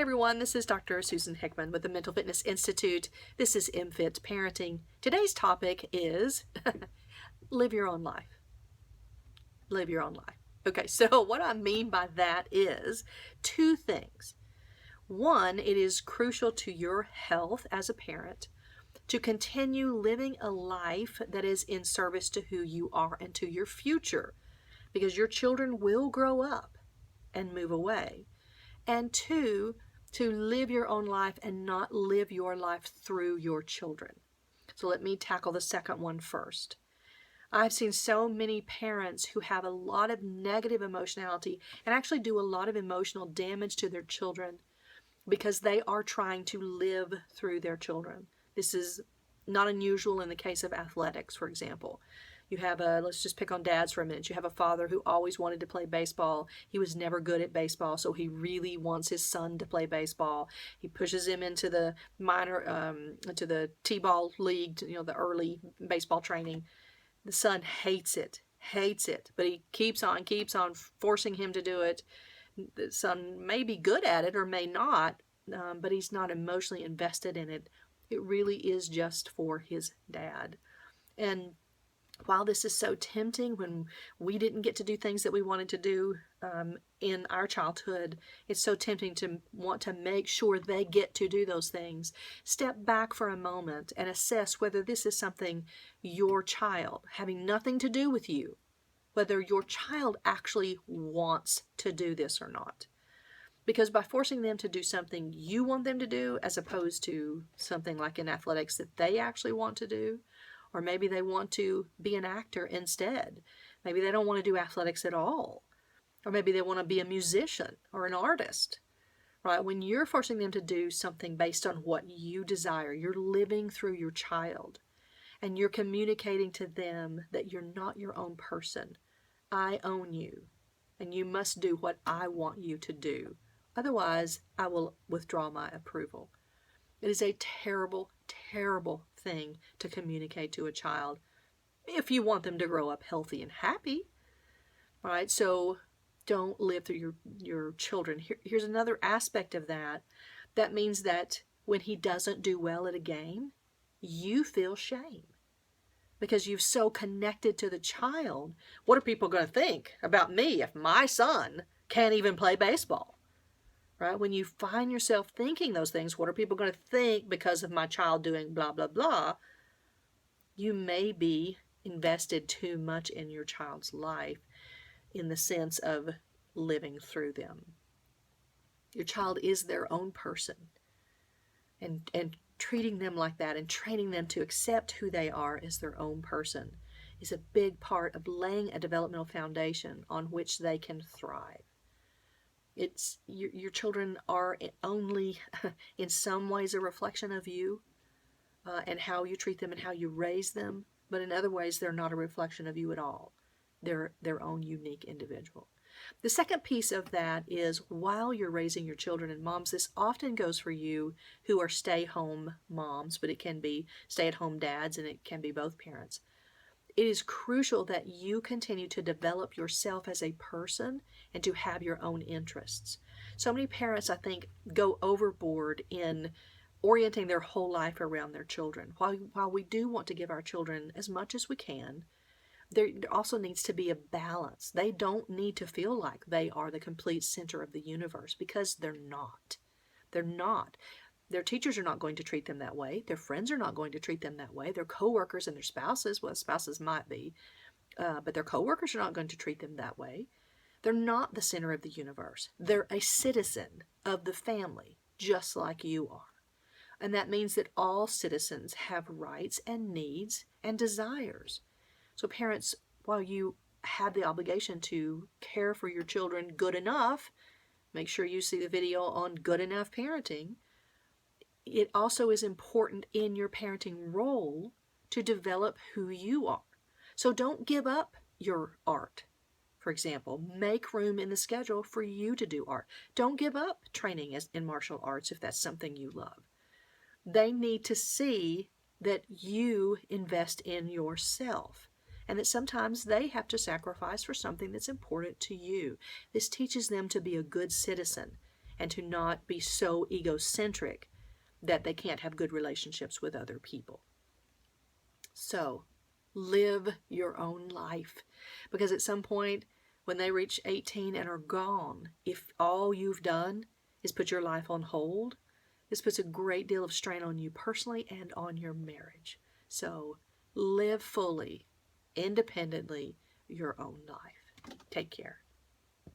everyone, this is Dr. Susan Hickman with the Mental Fitness Institute. This is mFIT Parenting. Today's topic is live your own life. Live your own life. Okay, so what I mean by that is two things. One, it is crucial to your health as a parent to continue living a life that is in service to who you are and to your future, because your children will grow up and move away. And two, to live your own life and not live your life through your children. So let me tackle the second one first. I've seen so many parents who have a lot of negative emotionality and actually do a lot of emotional damage to their children because they are trying to live through their children. This is not unusual in the case of athletics, for example. You have let's just pick on dads for a minute. You have a father who always wanted to play baseball. He was never good at baseball, so he really wants his son to play baseball. He pushes him into the into the t-ball league, the early baseball training. The son hates it, but he keeps on forcing him to do it. The son may be good at it or may not, but he's not emotionally invested in it. It really is just for his dad. And while this is so tempting when we didn't get to do things that we wanted to do in our childhood, it's so tempting to want to make sure they get to do those things. Step back for a moment and assess whether this is something your child, having nothing to do with you, whether your child actually wants to do this or not. Because by forcing them to do something you want them to do, as opposed to something like in athletics that they actually want to do, or maybe they want to be an actor instead. Maybe they don't want to do athletics at all. Or maybe they want to be a musician or an artist. Right? When you're forcing them to do something based on what you desire, you're living through your child. And you're communicating to them that you're not your own person. I own you. And you must do what I want you to do. Otherwise, I will withdraw my approval. It is a terrible, terrible thing to communicate to a child if you want them to grow up healthy and happy. All right, so don't live through your children. Here's another aspect of that. That means that when he doesn't do well at a game, you feel shame because you've so connected to the child. What are people going to think about me if my son can't even play baseball? Right? When you find yourself thinking those things, what are people going to think because of my child doing blah, blah, blah? You may be invested too much in your child's life in the sense of living through them. Your child is their own person. And treating them like that and training them to accept who they are as their own person is a big part of laying a developmental foundation on which they can thrive. It's your children are only in some ways a reflection of you and how you treat them and how you raise them, but in other ways they're not a reflection of you at all. They're their own unique individual. The second piece of that is while you're raising your children, and moms, this often goes for you who are stay-home moms, but it can be stay-at-home dads and it can be both parents. It is crucial that you continue to develop yourself as a person and to have your own interests. So many parents, I think, go overboard in orienting their whole life around their children. While we do want to give our children as much as we can, there also needs to be a balance. They don't need to feel like they are the complete center of the universe because they're not. They're not. Their teachers are not going to treat them that way. Their friends are not going to treat them that way. Their coworkers and their spouses, well, spouses might be, but their coworkers are not going to treat them that way. They're not the center of the universe. They're a citizen of the family, just like you are. And that means that all citizens have rights and needs and desires. So parents, while you have the obligation to care for your children good enough, make sure you see the video on good enough parenting, it also is important in your parenting role to develop who you are. So don't give up your art. For example, make room in the schedule for you to do art. Don't give up training in martial arts if that's something you love. They need to see that you invest in yourself and that sometimes they have to sacrifice for something that's important to you. This teaches them to be a good citizen and to not be so egocentric that they can't have good relationships with other people. So live your own life, because at some point when they reach 18 and are gone, if all you've done is put your life on hold, this puts a great deal of strain on you personally and on your marriage. So live fully, independently, your own life. Take care.